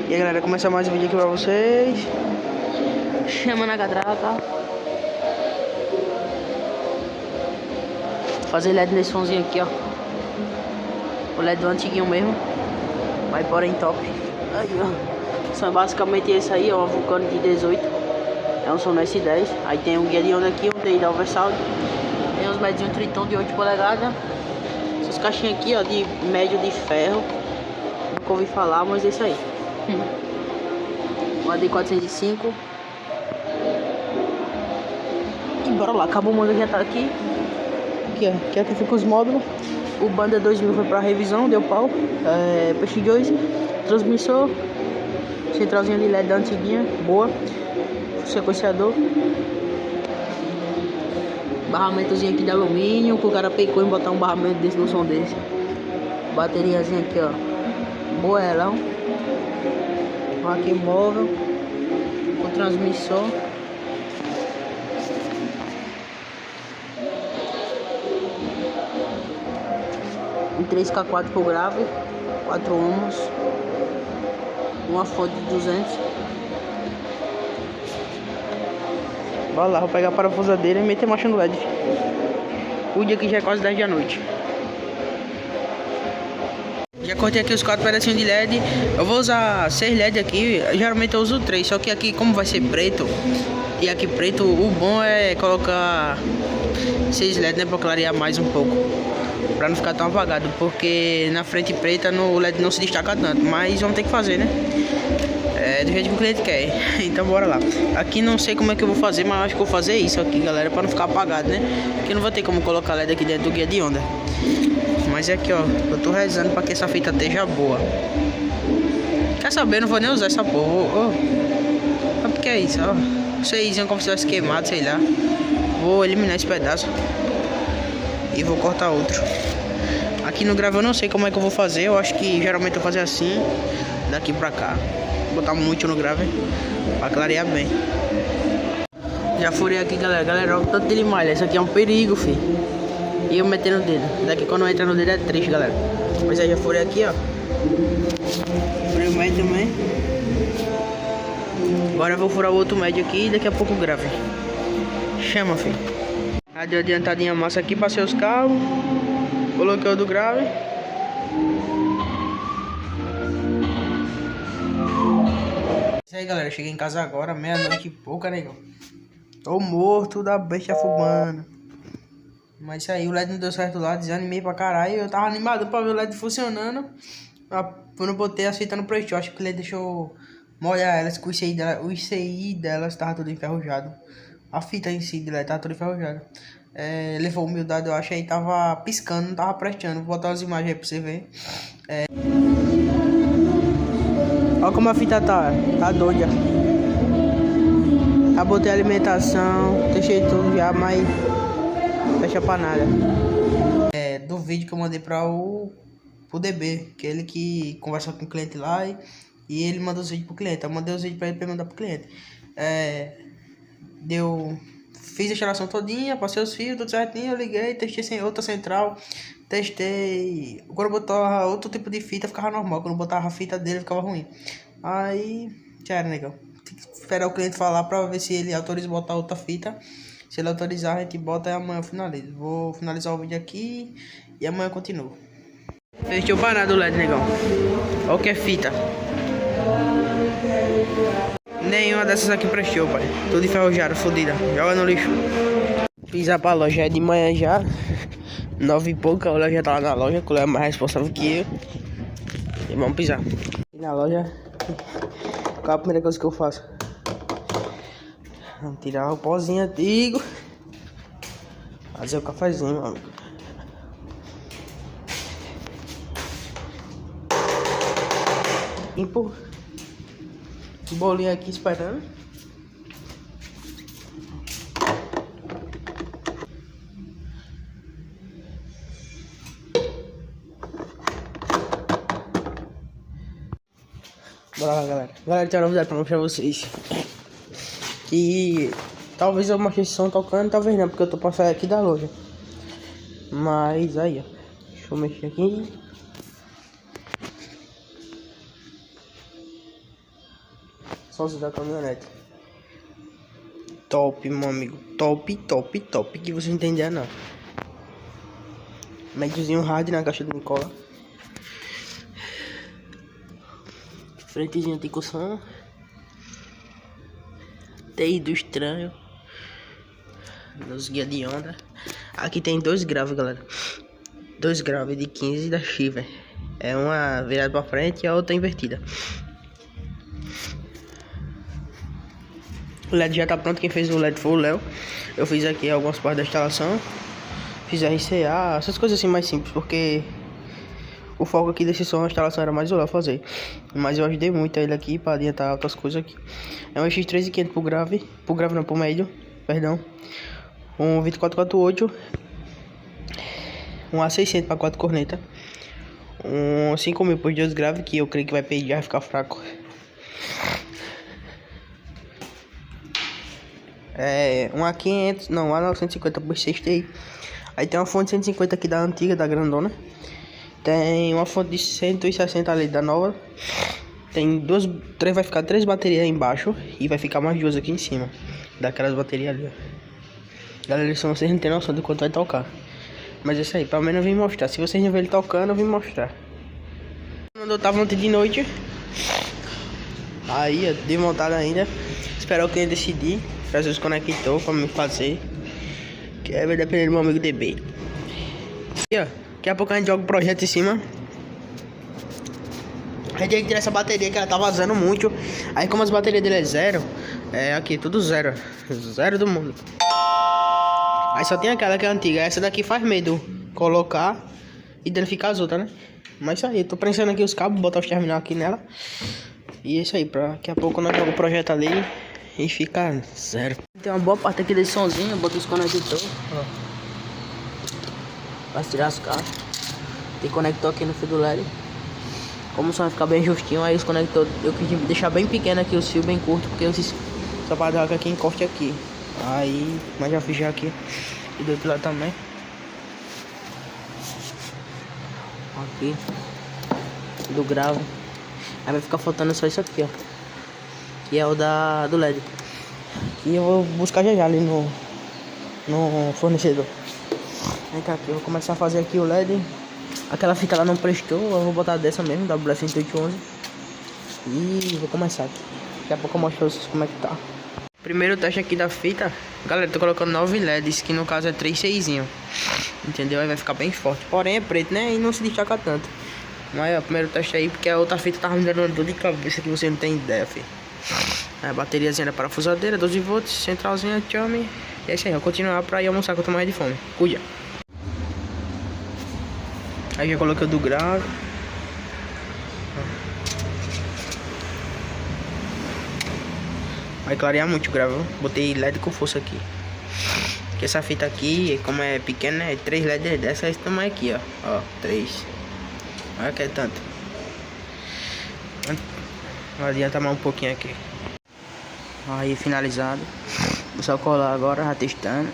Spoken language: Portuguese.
E aí galera, começa mais um vídeo aqui pra vocês. Chama na catraca. Fazer LED nesse somzinho aqui, ó. O LED do antiguinho mesmo. Vai porém top. Aí, ó. São basicamente esse aí, ó. Vulcano de 18. É um som no S10. Aí tem um guia de onda aqui, um TI da Oversound. Tem uns medinhos Triton de 8 polegadas. Essas caixinhas aqui, ó, de médio de ferro. Nunca ouvi falar, mas é isso aí. O AD405. E bora lá, acabou o módulo, já tá aqui. Aqui, ó, aqui é que fica os módulos. O Banda 2000 foi pra revisão, deu pau. PX2, transmissor, centralzinha de LED da antiguinha, boa. Sequenciador. Barramentozinho aqui de alumínio, que o cara pecou em botar um barramento desse no som desse. Bateriazinha aqui, ó, boa ela, ó. Aqui móvel, o transmissor. Um 3K4 pro grave, 4 ohms, uma fonte de 200. Bora lá, vou pegar a parafusadeira e meter marcha no LED. O dia aqui já é quase 10 da noite. Já cortei aqui os 4 pedacinhos de LED. Eu vou usar 6 LED aqui. Geralmente eu uso 3, só que aqui como vai ser preto, e aqui preto, o bom é colocar 6 LED, né, pra clarear mais um pouco, pra não ficar tão apagado, porque na frente preta o LED não se destaca tanto. Mas vamos ter que fazer, né? É do jeito que o cliente quer. Então bora lá. Aqui não sei como é que eu vou fazer, mas acho que vou fazer isso aqui, galera, pra não ficar apagado, né? Porque não vou ter como colocar LED aqui dentro do guia de onda. Mas é aqui, ó, eu tô rezando pra que essa fita esteja boa. Quer saber? Eu não vou nem usar essa porra. Sabe o que é isso, ó? Vocês como se tivesse queimado, sei lá. Vou eliminar esse pedaço e vou cortar outro. Aqui no grave eu não sei como é que eu vou fazer. Eu acho que geralmente eu vou fazer assim, daqui pra cá. Vou botar muito no grave pra clarear bem. Já furei aqui, galera. Galera, olha o tanto de malha. Isso aqui é um perigo, filho. E eu metendo o dedo. Daqui quando entra no dedo é triste, galera. Mas aí já furei aqui, ó. Furei o médio também. Agora eu vou furar o outro médio aqui e daqui a pouco grave. Chama, filho. Já deu adiantadinha massa aqui, passei os carros. Coloquei o do grave. Isso aí, galera. Cheguei em casa agora, meia-noite e pouca, negão. Tô morto da besta fumando. Mas isso aí, o LED não deu certo lá, desanimei pra caralho. Eu tava animado pra ver o LED funcionando. Eu não botei as fitas no preço. Acho que ele deixou molhar elas, que o ICI delas tava tudo enferrujado. A fita em si de LED tava tudo enferrujado. Levou humildade, eu acho, aí tava piscando, não tava prestando. Vou botar umas imagens aí pra você ver. Olha como a fita tá doida. Já botei alimentação, deixei tudo já, mas fecha pra nada. Do vídeo que eu mandei pro DB, que é ele que conversa com o cliente lá e ele manda os vídeos pro cliente. Eu mandei os vídeos pra ele mandar pro cliente. Fiz a instalação todinha, passei os fios, tudo certinho, eu liguei, testei sem outra central, testei. Quando eu botava outro tipo de fita ficava normal, quando eu botava a fita dele ficava ruim. Aí já era, negão. Tem que esperar o cliente falar pra ver se ele autoriza botar outra fita. Se ele autorizar, a gente bota e amanhã eu finalizo. Vou finalizar o vídeo aqui e amanhã eu continuo. Deixa eu parar do LED, negão. Olha o que é fita. Nenhuma dessas aqui prestou, pai. Tudo enferrujado, fodida. Joga no lixo. Pisar pra loja é de manhã já. 9 e pouco, a loja já tá lá na loja. Que ela é mais responsável que eu. E vamos pisar. E na loja, qual a primeira coisa que eu faço? Vamos tirar o pozinho antigo. Fazer o cafezinho, meu amigo. Limpo. Bolinha aqui esperando. Bora lá, galera. Galera, tem uma novidade pra mostrar pra vocês. Que talvez eu mostre esse som tocando, talvez não, porque eu tô pra sair aqui da loja. Mas aí, ó. Deixa eu mexer aqui. sócio da caminhonete. Top, meu amigo. Top, top, top. Que você não entender, não. Médiozinho hard na caixa de Nicola. Frentezinha tem cusão. TI do estranho. Nos guia de onda. Aqui tem 2 graves, galera. 2 graves de 15 da Shiver. É uma virada pra frente e a outra invertida. O LED já tá pronto. Quem fez o LED foi o Léo. Eu fiz aqui algumas partes da instalação. Fiz RCA, essas coisas assim mais simples, porque o foco aqui desse som, a instalação era mais o Léo fazer. Mas eu ajudei muito ele aqui pra adiantar outras coisas aqui. É um X3500 pro grave não, pro médio, perdão. Um 2448. Um A600 para 4 cornetas. Um 5000 por 2 graves, que eu creio que vai pedir, vai ficar fraco. É um A500, não, um A950 por 6 TI. Aí tem uma fonte 150 aqui da antiga, da grandona. Tem uma fonte de 160 ali da nova. Tem vai ficar 3 baterias aí embaixo. E vai ficar mais 2 aqui em cima. Daquelas baterias ali, ó. Galera, vocês não tem noção de quanto vai tocar. Mas é isso aí, pelo menos eu vim mostrar. Se vocês não verem ele tocando, eu vim mostrar. Quando eu tava ontem de noite. Aí, ó, desmontado ainda. Esperar o cliente decidir. Trazer os conectores pra me fazer. Que vai depender do meu amigo DB. E ó, daqui a pouco a gente joga o projeto em cima. A gente tem que tirar essa bateria que ela tá vazando muito. Aí como as baterias dele é zero. É aqui, tudo zero. Zero do mundo. Aí só tem aquela que é antiga. Essa daqui faz medo colocar e danificar as outras, né? Mas isso aí, eu tô prensando aqui os cabos, botar os terminais aqui nela. E é isso aí, pra daqui a pouco nós jogamos o projeto ali e fica zero. Tem uma boa parte aqui desse somzinho, eu botei os conectores, ó. Pra tirar as caixas. Tem conector aqui no fio do LED. Como o som vai ficar bem justinho, aí os conectores eu quis deixar bem pequeno aqui, os fios bem curtos, porque esses sapatos aqui encoste aqui. Aí, mas já fiz já aqui. E do outro lado também. Aqui. Do grave. Aí vai ficar faltando só isso aqui, ó. Que é o do LED. E eu vou buscar já ali no fornecedor. Vem cá aqui, eu vou começar a fazer aqui o LED. Aquela fita lá não prestou, eu vou botar dessa mesmo, WF-111. E vou começar aqui. Daqui a pouco eu mostro pra vocês como é que tá. Primeiro teste aqui da fita. Galera, tô colocando 9 LEDs, que no caso é 3 6zinho. Entendeu? Aí vai ficar bem forte. Porém é preto, né? E não se destaca tanto. Mas ó, primeiro teste aí, porque a outra fita tava me dando uma dor de cabeça que você não tem ideia, filho. A bateriazinha da parafusadeira, 12 volts, centralzinha, chame. E é isso aí, eu vou continuar pra ir almoçar que eu tô mais de fome. Cuida. Aí já coloquei o do grave. Vai clarear muito o grave. Botei LED com força aqui. Porque essa fita aqui, como é pequena, é 3 LEDs dessa, esse tamanho aqui, ó. Ó, 3. Olha que é tanto. Vou adiantar mais um pouquinho aqui. Aí finalizado. Vou só colar agora, já testando.